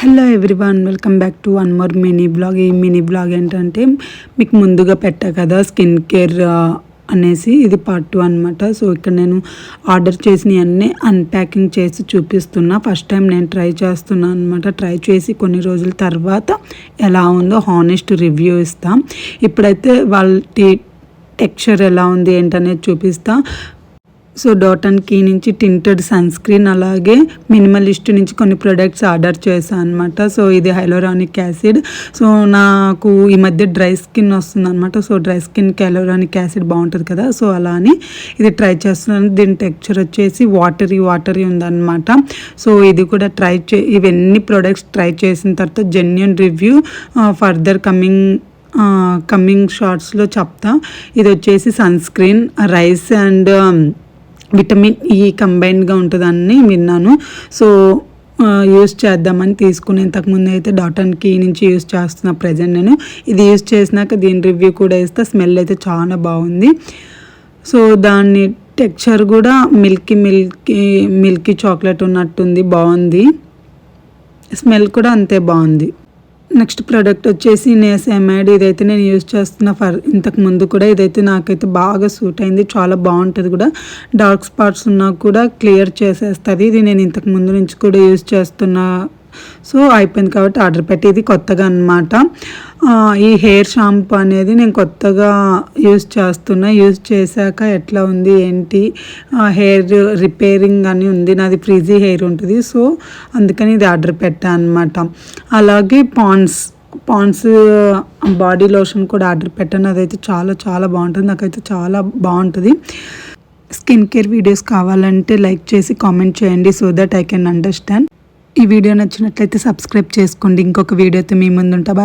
Hello everyone, welcome back to one more mini blog. ఈ mini blog ఏంటంటే మీకు ముందుగా పెట్టా కదా స్కిన్ కేర్ అనేసి, ఇది పార్ట్ 2 అనమాట. సో ఇక్కడ నేను ఆర్డర్ చేసినవన్నీ అన్ప్యాకింగ్ చేసి చూపిస్తున్నా. ఫస్ట్ టైం నేను ట్రై చేస్తున్నాను అనమాట. ట్రై చేసి కొన్ని రోజుల తర్వాత ఎలా ఉందో హానెస్ట్ రివ్యూ ఇస్తాం. ఇప్పుడైతే వాళ్ళ టెక్స్చర్ ఎలా ఉంది ఏంటనేది చూపిస్తా. సో డాట్ అండ్ కీ నుంచి టింటెడ్ సన్ స్క్రీన్, అలాగే మినిమలిస్ట్ నుంచి కొన్ని ప్రొడక్ట్స్ ఆర్డర్ చేశాను అనమాట. సో ఇది హైలోరానిక్ యాసిడ్. సో నాకు ఈ మధ్య డ్రై స్కిన్ వస్తుంది అనమాట. సో డ్రై స్కిన్కి హైలోరానిక్ యాసిడ్ బాగుంటుంది కదా, సో అలా అని ఇది ట్రై చేస్తున్నాను. దీని టెక్స్చర్ వచ్చేసి వాటరీ ఉందన్నమాట. సో ఇది కూడా ఇవన్నీ ప్రొడక్ట్స్ ట్రై చేసిన తర్వాత జెన్యూన్ రివ్యూ ఫర్దర్ కమింగ్ షార్ట్స్లో చెప్తా. ఇది వచ్చేసి sun screen, rice and vitamin E కంబైన్డ్గా ఉంటుందని విన్నాను. సో యూస్ చేద్దామని తీసుకుని, ఇంతకుముందు అయితే డాట్ అండ్ కీ నుంచి యూస్ చేస్తున్నా ప్రజెంట్ నేను. ఇది యూస్ చేసినాక దీని రివ్యూ కూడా ఇస్తా. స్మెల్ అయితే చాలా బాగుంది. సో దాని టెక్స్చర్ కూడా మిల్కీ చాక్లెట్ ఉన్నట్టుంది, బాగుంది. స్మెల్ కూడా అంతే బాగుంది. నెక్స్ట్ ప్రోడక్ట్ వచ్చేసి నేసమైడ్. ఇదైతే నేను యూజ్ చేస్తున్న ఇంతకు ముందు కూడా. ఇదైతే నాకైతే బాగా సూట్ అయింది, చాలా బాగుంటుంది కూడా. డార్క్ స్పాట్స్ ఉన్నా కూడా క్లియర్ చేసేస్తుంది. ఇది నేను ఇంతకు ముందు నుంచి కూడా యూజ్ చేస్తున్నా. సో అయిపోయింది కాబట్టి ఆర్డర్ పెట్టి, ఇది కొత్తగా అనమాట. ఈ హెయిర్ షాంపూ అనేది నేను కొత్తగా యూజ్ చేస్తున్నా. యూజ్ చేశాక ఎట్లా ఉంది ఏంటి, హెయిర్ రిపేరింగ్ అని ఉంది. నాది ఫ్రీజీ హెయిర్ ఉంటుంది, సో అందుకని ఇది ఆర్డర్ పెట్టాను అనమాట. అలాగే పాండ్స్ బాడీ లోషన్ కూడా ఆర్డర్ పెట్టాను. అదైతే చాలా బాగుంటుంది, నాకైతే చాలా బాగుంటుంది. స్కిన్ కేర్ వీడియోస్ కావాలంటే లైక్ చేసి కామెంట్ చేయండి, so that I can understand. ఈ వీడియో నచ్చినట్లయితే సబ్స్క్రైబ్ చేసుకోండి. ఇంకొక వీడియోతో మీ ముందు ఉంటా.